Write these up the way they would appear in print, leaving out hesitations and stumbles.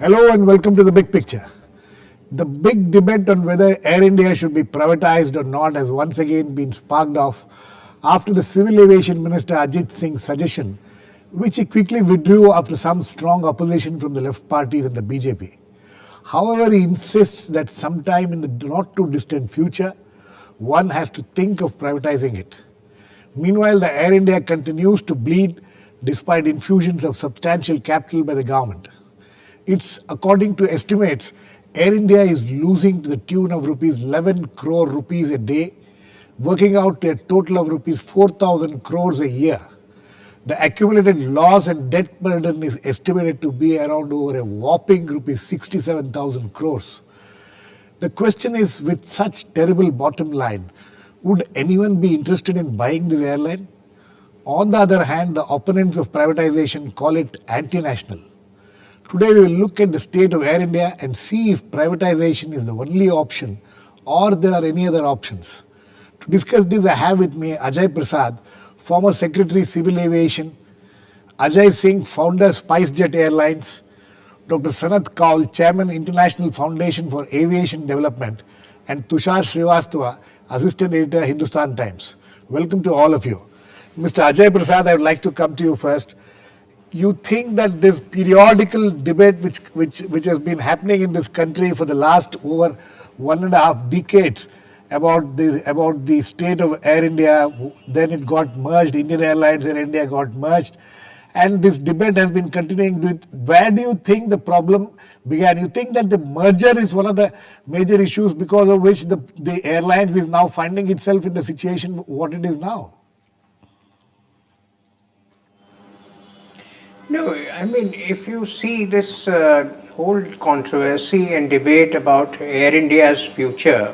Hello and welcome to the big picture. The big debate on whether Air India should be privatized or not has once again been sparked off after the Civil Aviation Minister Ajay Singh's suggestion, which he quickly withdrew after some strong opposition from the left parties and the BJP. However, he insists that sometime in the not too distant future, one has to think of privatizing it. Meanwhile, the Air India continues to bleed despite infusions of substantial capital by the government. It's, according to estimates, Air India is losing to the tune of rupees 11 crore rupees a day, working out to a total of rupees 4,000 crores a year. The accumulated loss and debt burden is estimated to be around over a whopping rupees 67,000 crores. The question is, with such terrible bottom line, would anyone be interested in buying this airline? On the other hand, the opponents of privatization call it anti-national. Today we will look at the state of Air India and see if privatization is the only option or there are any other options. To discuss this, I have with me Ajay Prasad, former Secretary Civil Aviation, Ajay Singh, founder SpiceJet Airlines, Dr. Sanat Kaul, Chairman International Foundation for Aviation Development, and Tushar Srivastava, Assistant Editor, Hindustan Times. Welcome to all of you. Mr. Ajay Prasad, I would like to come to you first. You think that this periodical debate which has been happening in this country for the last over 1.5 decades about the state of Air India, then it got merged, Indian Airlines and India got merged, and this debate has been continuing. Where do you think the problem began? You think that the merger is one of the major issues because of which the airlines is now finding itself in the situation what it is now? No, I mean, if you see this whole controversy and debate about Air India's future,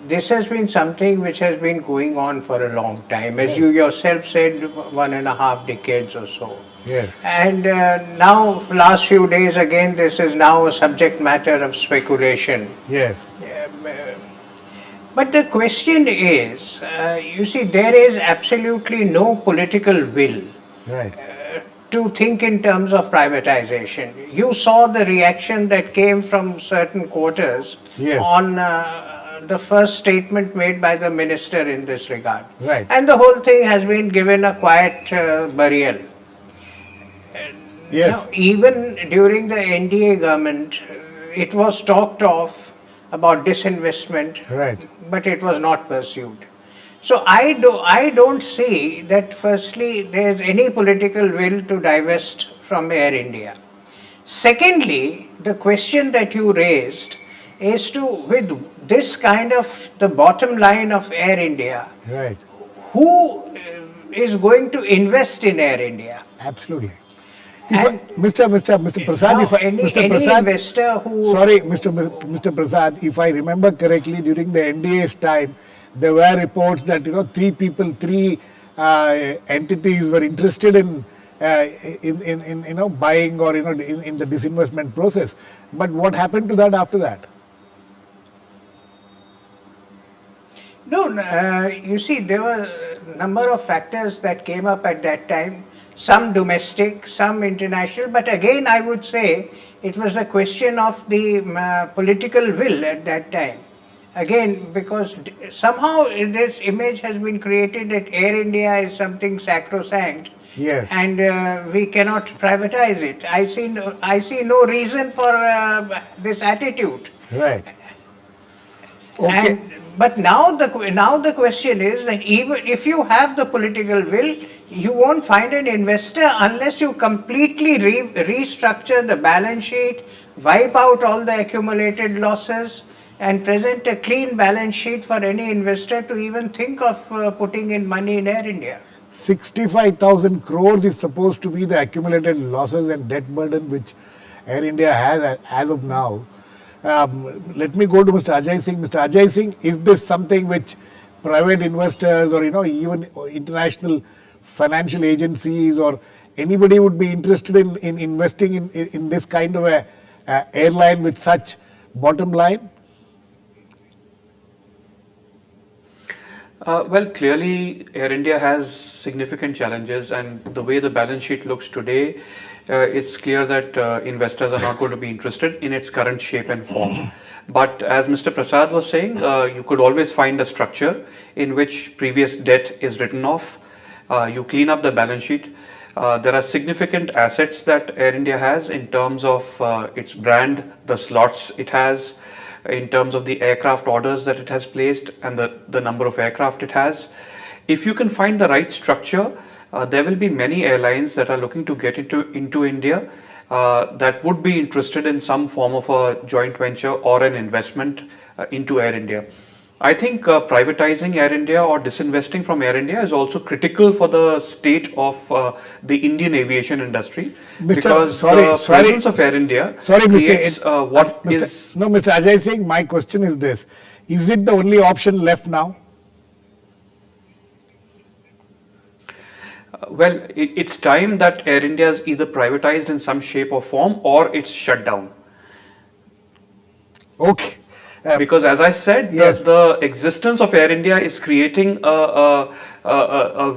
this has been something which has been going on for a long time. As you yourself said, 1.5 decades or so. Yes. And now, last few days again, this is now a subject matter of speculation. Yes. But the question is, you see, there is absolutely no political will. Right. To think in terms of privatization. You saw the reaction that came from certain quarters on the first statement made by the minister in this regard. Right. And the whole thing has been given a quiet burial. Yes. Now, even during the NDA government, it was talked of about disinvestment, Right. but it was not pursued. So I don't see that firstly there is any political will to divest from Air India. Secondly, the question that you raised is to, with this kind of the bottom line of Air India, Right. who is going to invest in Air India? Absolutely. Mr. Prasad, any Prasad, investor who... Sorry, Mr. Prasad, if I remember correctly, during the NDA's time, there were reports that three entities were interested in buying or in the disinvestment process. But what happened to that after that? No, you see, there were a number of factors that came up at that time. Some domestic, some international. But again, I would say it was a question of the political will at that time. Again, because somehow this image has been created that Air India is something sacrosanct. Yes. And we cannot privatize it. I see no reason for this attitude. Right. Okay. But now the question is that even if you have the political will, you won't find an investor unless you completely restructure the balance sheet, wipe out all the accumulated losses, and present a clean balance sheet for any investor to even think of putting in money in Air India. 65,000 crores is supposed to be the accumulated losses and debt burden which Air India has as of now. Let me go to Mr. Ajay Singh. Mr. Ajay Singh, is this something which private investors or even international financial agencies or anybody would be interested in investing in this kind of a airline with such bottom line? Well, clearly, Air India has significant challenges, and the way the balance sheet looks today, it's clear that investors are not going to be interested in its current shape and form. But as Mr. Prasad was saying, you could always find a structure in which previous debt is written off. You clean up the balance sheet. There are significant assets that Air India has in terms of its brand, the slots it has, in terms of the aircraft orders that it has placed and the number of aircraft it has. If you can find the right structure, there will be many airlines that are looking to get into India that would be interested in some form of a joint venture or an investment into Air India. I think privatizing Air India or disinvesting from Air India is also critical for the state of the Indian aviation industry, Mr. because Sorry, the sorry, presence of Air India sorry, creates what Mr. is. No, Mr. Ajay Singh, my question is this: is it the only option left now? Well, it's time that Air India is either privatized in some shape or form or it's shut down. Okay. Because as I said, Yes. the existence of Air India is creating a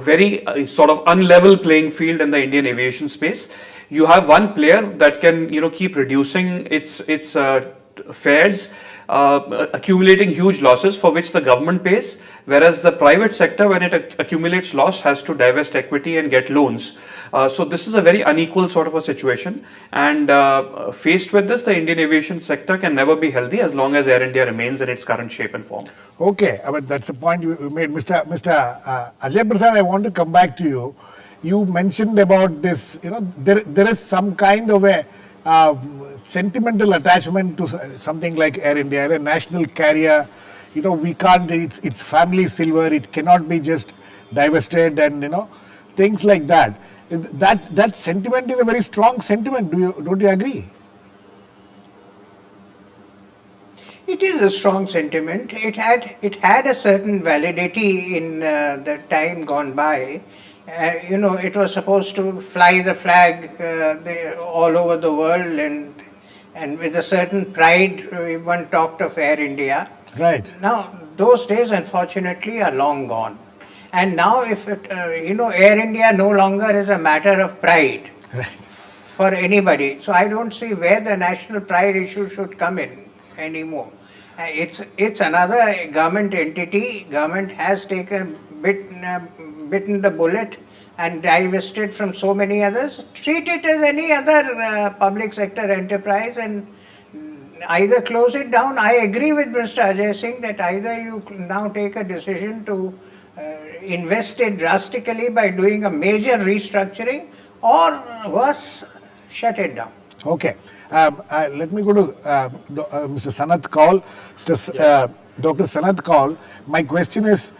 very sort of unlevel playing field in the Indian aviation space. You have one player that can, keep reducing its fares, accumulating huge losses for which the government pays, whereas the private sector, when it accumulates loss, has to divest equity and get loans. So this is a very unequal sort of a situation, and faced with this, the Indian aviation sector can never be healthy as long as Air India remains in its current shape and form. Okay, but that's a point you made, Mr. Ajay Prasad. I want to come back to you. You mentioned about this. There is some kind of a sentimental attachment to something like Air India, a national carrier. We can't. It's family silver. It cannot be just divested, and things like that. That sentiment is a very strong sentiment. Don't you agree? It is a strong sentiment. It had a certain validity in the time gone by. It was supposed to fly the flag all over the world, and with a certain pride, one talked of Air India. Right. Now, those days, unfortunately, are long gone. And now, if Air India no longer is a matter of pride Right. for anybody. So I don't see where the national pride issue should come in anymore. It's another government entity. Government has bitten the bullet and divested from so many others. Treat it as any other public sector enterprise and either close it down. I agree with Mr. Ajay Singh that either you now take a decision to invest it drastically by doing a major restructuring, or worse, shut it down. Okay. Let me go to Mr. Sanat Kaul. Dr. Sanat Kaul, my question is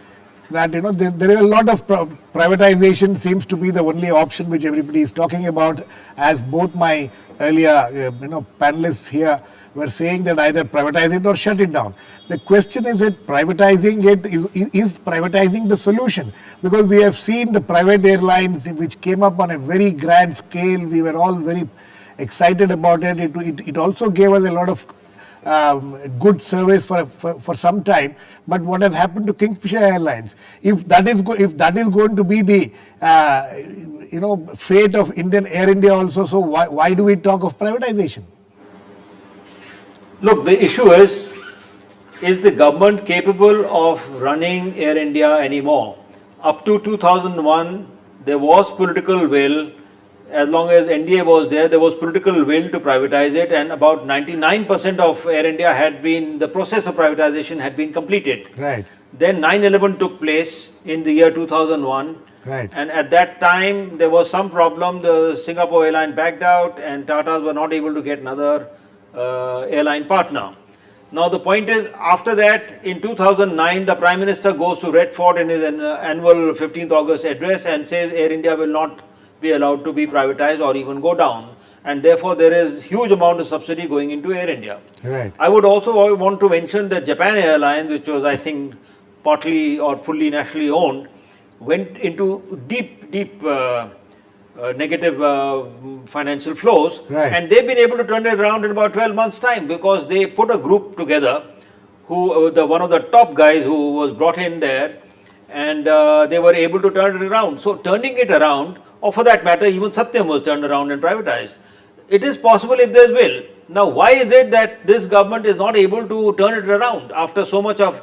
that there is a lot of privatization seems to be the only option which everybody is talking about, as both my earlier panelists here were saying that either privatize it or shut it down. The question is that privatizing it is privatizing the solution, because we have seen the private airlines which came up on a very grand scale. We were all very excited about it. It also gave us a lot of good service for some time. But what has happened to Kingfisher Airlines? If that is going to be the fate of Indian Air India also, so why do we talk of privatization? Look, the issue is the government capable of running Air India anymore? Up to 2001, there was political will. As long as NDA was there was political will to privatize it, and about 99% of Air India the process of privatization had been completed. Right. Then 9/11 took place in the year 2001. Right. And at that time, there was some problem. The Singapore airline backed out, and Tatas were not able to get another airline partner. Now the point is, after that, in 2009, the Prime Minister goes to Red Fort in his annual 15th August address and says Air India will not be allowed to be privatized or even go down, and therefore there is huge amount of subsidy going into Air India. Right. I would also want to mention that Japan Airlines, which was I think partly or fully nationally owned, went into deep negative financial flows, right. And they've been able to turn it around in about 12 months time, because they put a group together one of the top guys who was brought in there, and they were able to turn it around. So turning it around, or for that matter, even Satyam was turned around and privatized. It is possible if there is will. Now, why is it that this government is not able to turn it around after so much of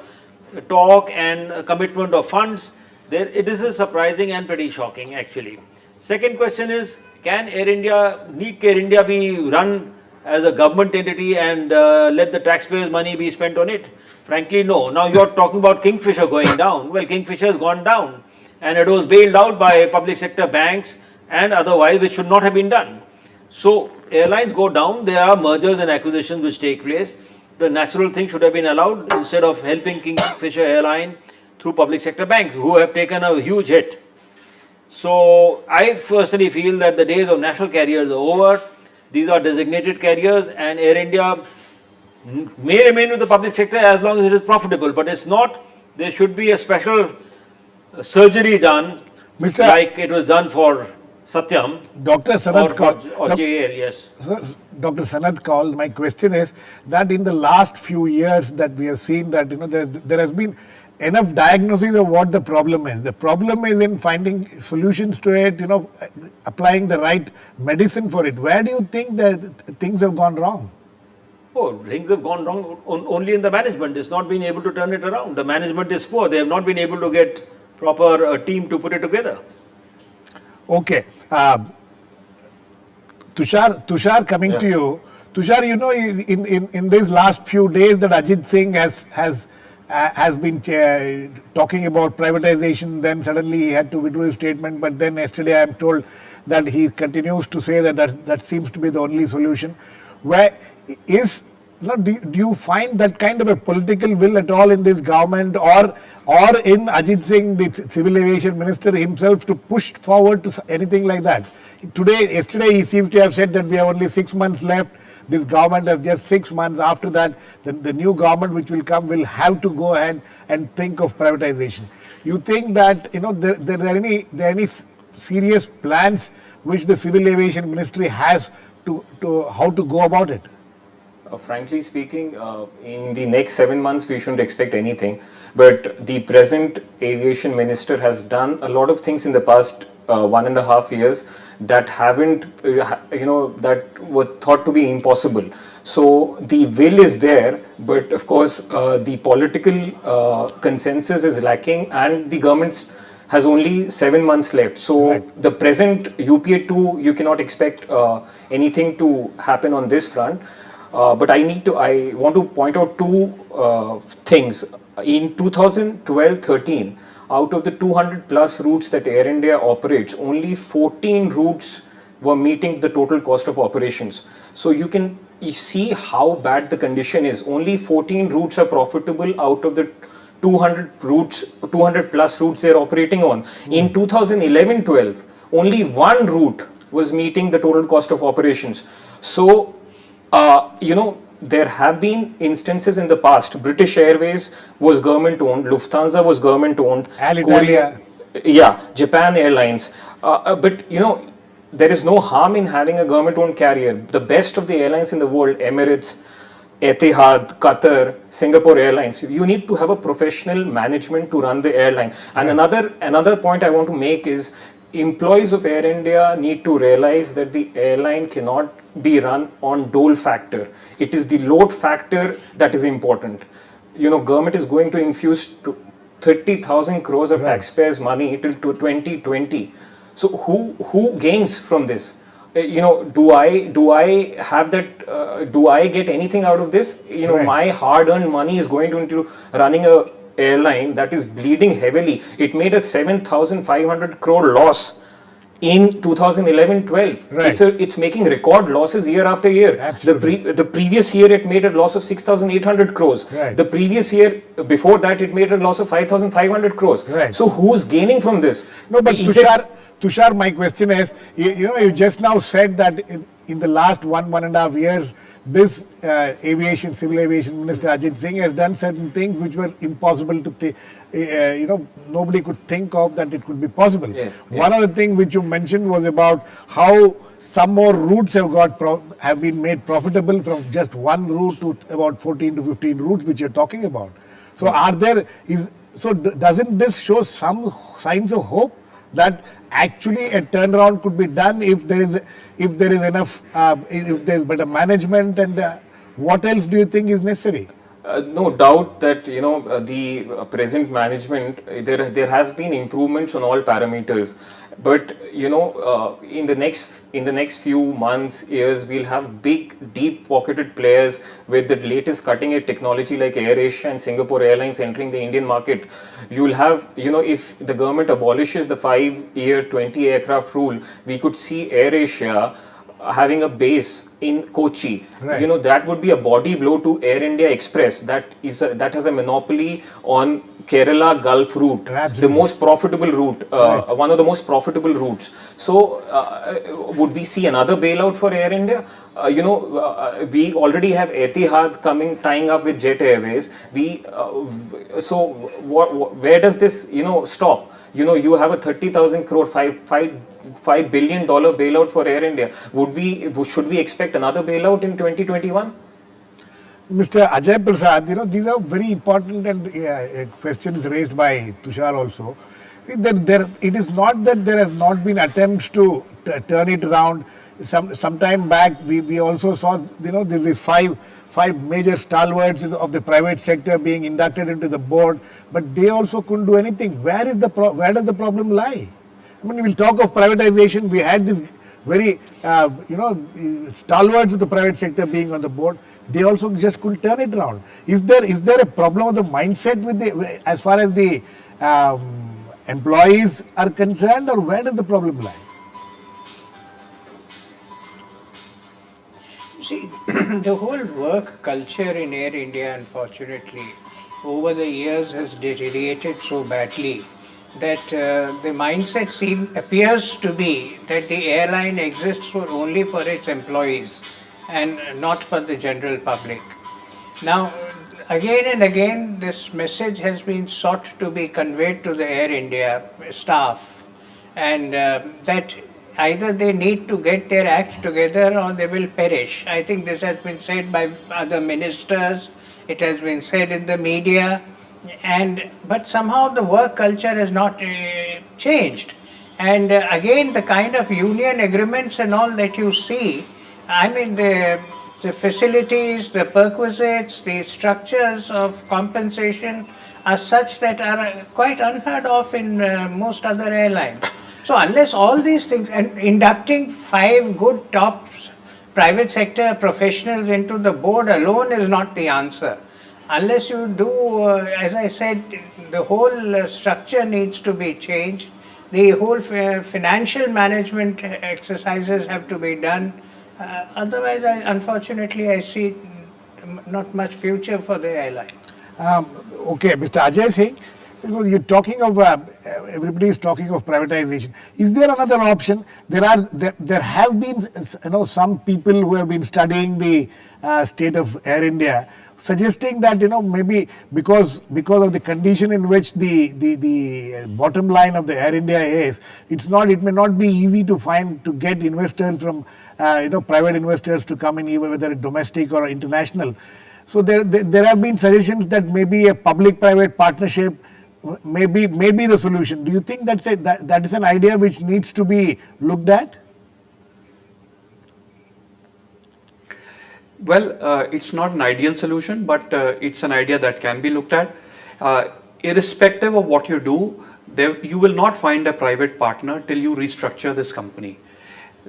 talk and commitment of funds? This is surprising and pretty shocking, actually. Second question is, can Air India be run as a government entity and let the taxpayers' money be spent on it? Frankly, no. Now you are talking about Kingfisher going down. Well, Kingfisher has gone down, and it was bailed out by public sector banks and otherwise, which should not have been done. So airlines go down, there are mergers and acquisitions which take place. The natural thing should have been allowed instead of helping Kingfisher Airline through public sector banks who have taken a huge hit. So I personally feel that the days of national carriers are over. These are designated carriers, and Air India may remain with the public sector as long as it is profitable, but it's not. There should be a special surgery done, like it was done for Satyam, Dr. Sanat Kaul, or JL, yes. Dr. Sanat Kaul, my question is that in the last few years that we have seen that there has been enough diagnosis of what the problem is. The problem is in finding solutions to it, applying the right medicine for it. Where do you think that things have gone wrong? Oh, things have gone wrong only in the management. It's not been able to turn it around. The management is poor. They have not been able to get proper team to put it together. Okay. Tushar, coming to you. Tushar, in these last few days that Ajit Singh has been talking about privatization, then suddenly he had to withdraw his statement, but then yesterday I am told that he continues to say that seems to be the only solution. Do you find that kind of a political will at all in this government or in Ajit Singh, the civil aviation minister himself, to push forward to anything like that? Yesterday he seems to have said that we have only 6 months left. This government has just 6 months. After that, the new government which will come will have to go ahead and think of privatization. You think that there are any serious plans which the civil aviation ministry has to how to go about it? Frankly speaking, in the next 7 months, we shouldn't expect anything. But the present aviation minister has done a lot of things in the past 1.5 years that that were thought to be impossible. So the will is there, but of course, the political consensus is lacking, and the government has only 7 months left. So the present UPA2, you cannot expect anything to happen on this front. But I want to point out two things. In 2012-13, out of the 200 plus routes that Air India operates, only 14 routes were meeting the total cost of operations. So you see how bad the condition is. Only 14 routes are profitable out of the 200 plus routes they're operating on. In 2011-12, only one route was meeting the total cost of operations. So there have been instances in the past. British Airways was government owned, Lufthansa was government owned, Alitalia. Japan Airlines. But there is no harm in having a government owned carrier. The best of the airlines in the world, Emirates, Etihad, Qatar, Singapore Airlines, you need to have a professional management to run the airline. And another point I want to make is employees of Air India need to realize that the airline cannot be run on dole factor. It is the load factor that is important. Government is going to infuse 30,000 crores of taxpayers' money till 2020. So who gains from this? Do I have that? Do I get anything out of this? My hard-earned money is going into running a airline that is bleeding heavily. It made a 7,500 crore loss in 2011-12. It's making record losses year after year. The previous year it made a loss of 6,800 crores. The previous year before that it made a loss of 5,500 crores. So who's gaining from this? No, but Tushar, my question is, you just now said that in the last 1.5 years, this civil aviation minister Ajit Singh has done certain things which were impossible to nobody could think of that it could be possible. One of the things which you mentioned was about how some more routes have been made profitable from just one route to about 14 to 15 routes which you're talking about. So doesn't this show some signs of hope that actually a turnaround could be done if there is enough, if there is better management, and what else do you think is necessary? No doubt that the present management, there have been improvements on all parameters, but in the next few months, years, we'll have big, deep pocketed players with the latest cutting edge technology like AirAsia and Singapore Airlines entering the Indian market. You'll have, if the government abolishes the 5-year 20 aircraft rule, we could see AirAsia having a base in Kochi. Right. That would be a body blow to Air India Express that has a monopoly on Kerala Gulf route, Absolutely. the most profitable route, Right. one of the most profitable routes. So would we see another bailout for Air India? We already have Etihad tying up with Jet Airways. Where does this stop? You have a 30,000 crore, $5 billion bailout for Air India. Should we expect another bailout in 2021? Mr. Ajay Prasad, these are very important and questions raised by Tushar also. It is not that there has not been attempts to turn it around. Some time back, we also saw, there is five major stalwarts of the private sector being inducted into the board, but they also couldn't do anything. Where does the problem lie? I mean, we'll talk of privatization. We had this very, stalwarts of the private sector being on the board. They also just couldn't turn it around. Is there a problem of the mindset as far as the employees are concerned, or where does the problem lie? See, the whole work culture in Air India, unfortunately, over the years has deteriorated so badly that the mindset appears to be that the airline exists only for its employees and not for the general public. Now, again and again, this message has been sought to be conveyed to the Air India staff, and that either they need to get their act together or they will perish. I think this has been said by other ministers, it has been said in the media, but somehow the work culture has not changed. And again, the kind of union agreements and all that you see, I mean, the facilities, the perquisites, the structures of compensation are such that are quite unheard of in most other airlines. So unless all these things, and inducting 5 good top private sector professionals into the board alone is not the answer. Unless you do, as I said, the whole structure needs to be changed. The whole financial management exercises have to be done. Otherwise, unfortunately, I see not much future for the airline. Okay, Mr. Ajay Singh, you're talking of everybody is talking of privatization. Is there another option? There have been some people who have been studying the state of Air India, suggesting that maybe because of the condition in which the bottom line of the Air India is, it may not be easy to get investors from private investors to come in, even whether domestic or international. So there have been suggestions that maybe a public-private partnership may be the solution. Do you think that is an idea which needs to be looked at? Well, it's not an ideal solution, but it's an idea that can be looked at. Irrespective of what you do, you will not find a private partner till you restructure this company.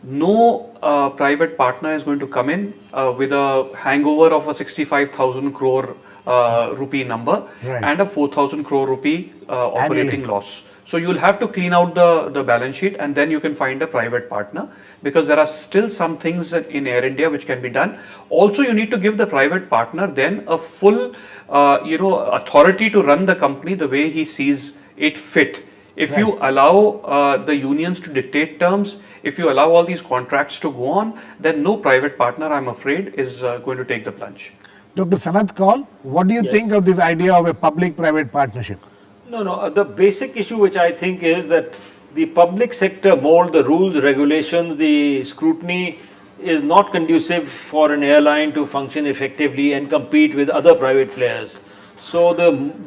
No private partner is going to come in with a hangover of a 65,000 crore rupee number, right, and a 4,000 crore rupee operating Annually. loss. So you'll have to clean out the balance sheet, and then you can find a private partner, because there are still some things in Air India which can be done. Also, you need to give the private partner then a full authority to run the company the way he sees it fit. If Right. you allow the unions to dictate terms, if you allow all these contracts to go on, then no private partner, I'm afraid, is going to take the plunge. Dr. Sanat Kaul, what do you Yes. think of this idea of a public-private partnership? No. The basic issue which I think is that the public sector mold, the rules, regulations, the scrutiny is not conducive for an airline to function effectively and compete with other private players So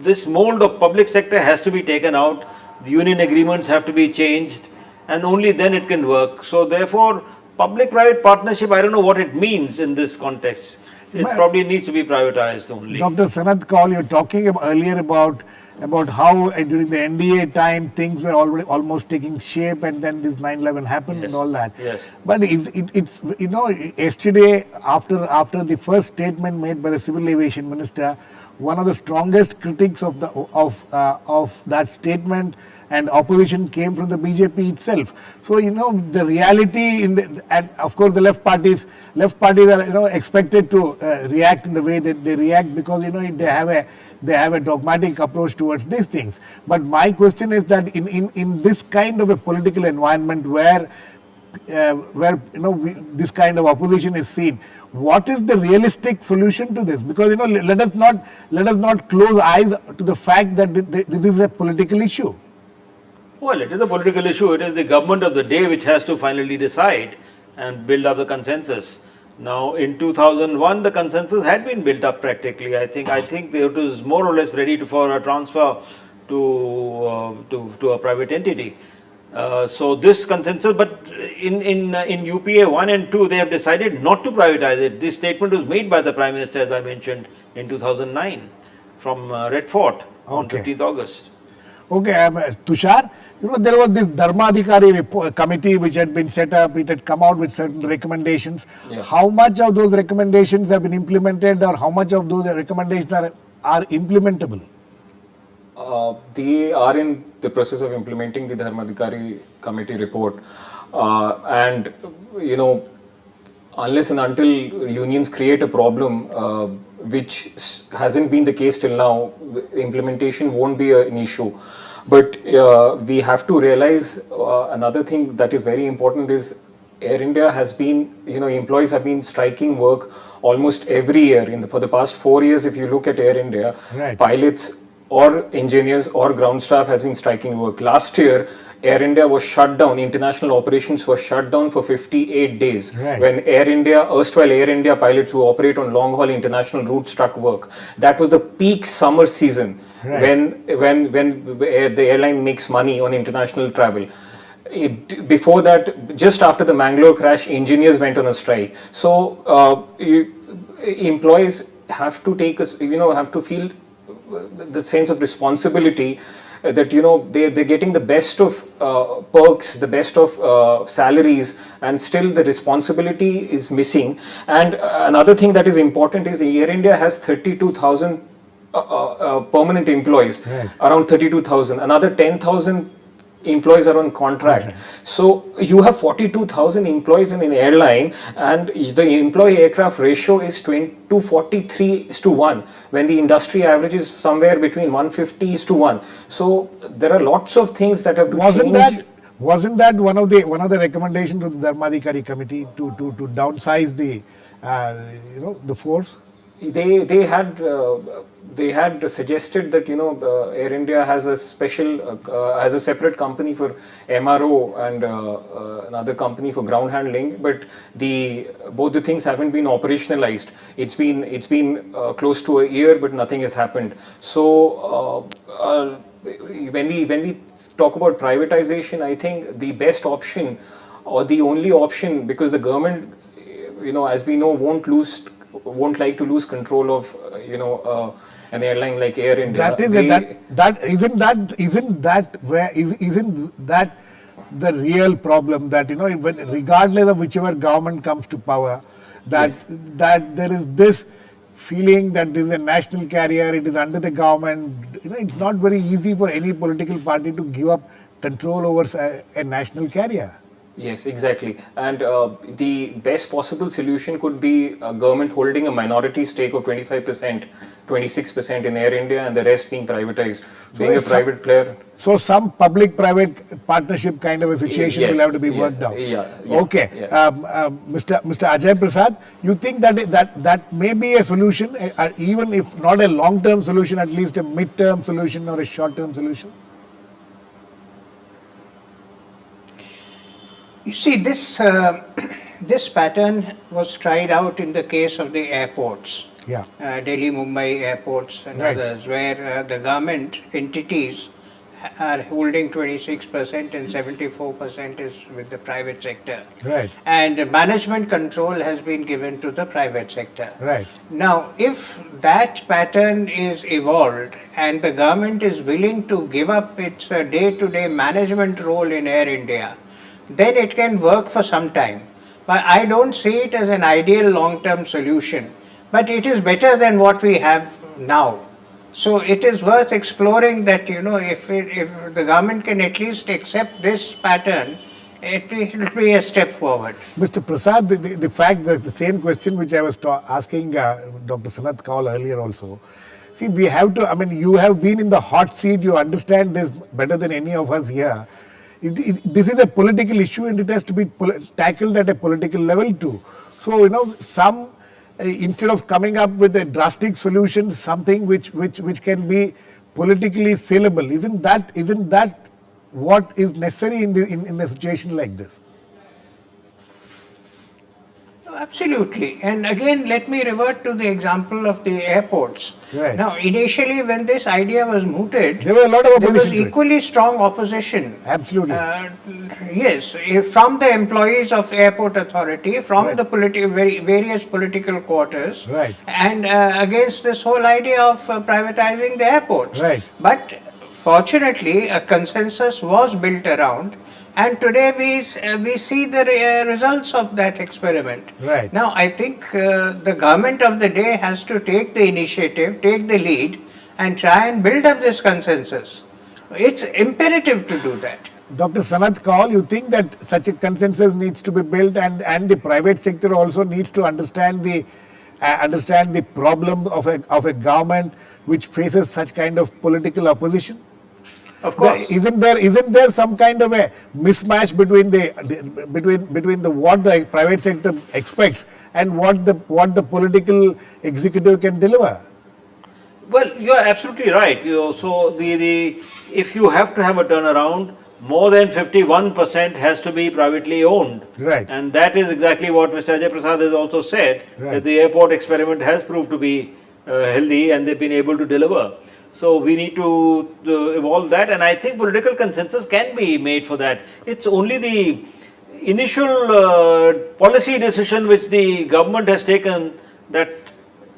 this mold of public sector has to be taken out. The union agreements have to be changed, and only then it can work. So therefore, public-private partnership, I don't know what it means in this context. It probably needs to be privatized only. Dr. Sanat Kaul, you're talking earlier about how during the NDA time things were already almost taking shape, and then this 9/11 happened and all that. Yes. But it's yesterday after the first statement made by the Civil Aviation Minister, one of the strongest critics of that statement and opposition came from the BJP itself. So the reality and of course the left parties are expected to react in the way that they react, because they have a dogmatic approach towards these things. But my question is that in this kind of a political environment where this kind of opposition is seen, what is the realistic solution to this? Because let us not close eyes to the fact that this is a political issue. Well, it is a political issue. It is the government of the day which has to finally decide and build up the consensus. Now, in 2001, the consensus had been built up practically. I think it was more or less ready for a transfer to a private entity. So this consensus, but in UPA 1 and 2, they have decided not to privatize it. This statement was made by the Prime Minister, as I mentioned, in 2009 from Red Fort on 15th August. Okay, Tushar, there was this Dharmadhikari committee which had been set up. It had come out with certain recommendations. Yeah. How much of those recommendations have been implemented, or how much of those recommendations are implementable? They are in the process of implementing the Dharmadhikari committee report. And, unless and until unions create a problem, which hasn't been the case till now, implementation won't be an issue. But we have to realize another thing that is very important is Air India has been, employees have been striking work almost every year. For the past 4 years, if you look at Air India, right, pilots or engineers or ground staff has been striking work. Last year, Air India was shut down, international operations were shut down for 58 days. Right. When erstwhile Air India pilots who operate on long-haul international routes struck work. That was the peak summer season. Right. when the airline makes money on international travel. Before that, just after the Mangalore crash, engineers went on a strike. So employees have to have to feel the sense of responsibility that they're getting the best of perks, the best of salaries, and still the responsibility is missing. And another thing that is important is Air India has 32,000 permanent employees, right, around 32,000. Another 10,000 employees are on contract. So you have 42,000 employees in an airline, and the employee aircraft ratio is 243:1, when the industry average is somewhere between 150:1. So there are lots of things that have to change. Wasn't that one of the recommendations of the Dharmadhikari committee to downsize the force? They had suggested that Air India has a separate company for MRO and another company for ground handling, but both the things haven't been operationalized. It's been close to a year, but nothing has happened. So when we talk about privatization, I think the best option, or the only option, because the government, as we know, won't like to lose control of an airline like Air India. Isn't that the real problem, that regardless of whichever government comes to power, that there is this feeling that this is a national carrier, it is under the government. It's not very easy for any political party to give up control over a national carrier. Yes, exactly. And the best possible solution could be a government holding a minority stake of 25%, 26% in Air India, and the rest being privatized, being a private player. So some public-private partnership kind of a situation will have to be worked out. Okay. Mr. Ajay Prasad, you think that may be a solution, even if not a long-term solution, at least a mid-term solution or a short-term solution? You see, this pattern was tried out in the case of the airports. Yeah. Delhi, Mumbai airports and Right. others, where the government entities are holding 26% and 74% is with the private sector. Right. And management control has been given to the private sector. Right. Now, if that pattern is evolved and the government is willing to give up its day-to-day management role in Air India, then it can work for some time. But I don't see it as an ideal long-term solution. But it is better than what we have now. So it is worth exploring that, if the government can at least accept this pattern, it will be a step forward. Mr. Prasad, the fact that the same question which I was asking Dr. Sanat Kaul earlier also, see, we have to, I mean, you have been in the hot seat, you understand this better than any of us here. This is a political issue and it has to be tackled at a political level too. So, instead of coming up with a drastic solution, something which can be politically saleable, isn't that what is necessary in a situation like this? Absolutely. And again, let me revert to the example of the airports. Right. Now, initially when this idea was mooted, There were a lot of there was opposition to it. equally strong opposition. Absolutely. Yes, from the employees of airport authority, from Right. the various political quarters, Right. and against this whole idea of privatizing the airports. Right. But fortunately, a consensus was built around, and today we see the results of that experiment. Right. Now, I think the government of the day has to take the initiative, take the lead, and try and build up this consensus. It's imperative to do that. Dr. Sanat Kaul, you think that such a consensus needs to be built and the private sector also needs to understand the problem of a government which faces such kind of political opposition? Of course. Isn't there some kind of a mismatch between what the private sector expects and what the political executive can deliver? Well, you are absolutely right. So if you have to have a turnaround, more than 51% has to be privately owned. Right. And that is exactly what Mr. Ajay Prasad has also said, Right. that the airport experiment has proved to be healthy and they've been able to deliver. So we need to evolve that, and I think political consensus can be made for that. It's only the initial policy decision which the government has taken that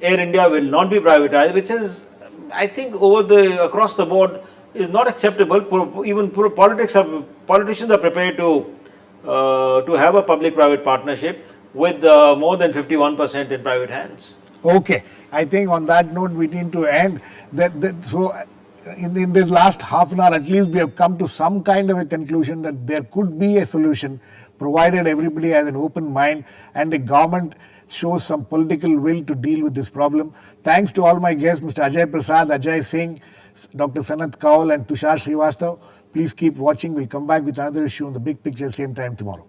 Air India will not be privatized, which is, I think, across the board is not acceptable. Even politicians are prepared to have a public-private partnership with more than 51% in private hands. Okay, I think on that note we need to end. So in this last half an hour at least we have come to some kind of a conclusion that there could be a solution provided everybody has an open mind and the government shows some political will to deal with this problem. Thanks to all my guests, Mr. Ajay Prasad, Ajay Singh, Dr. Sanat Kaul and Tushar Srivastava. Please keep watching. We'll come back with another issue on The Big Picture same time tomorrow.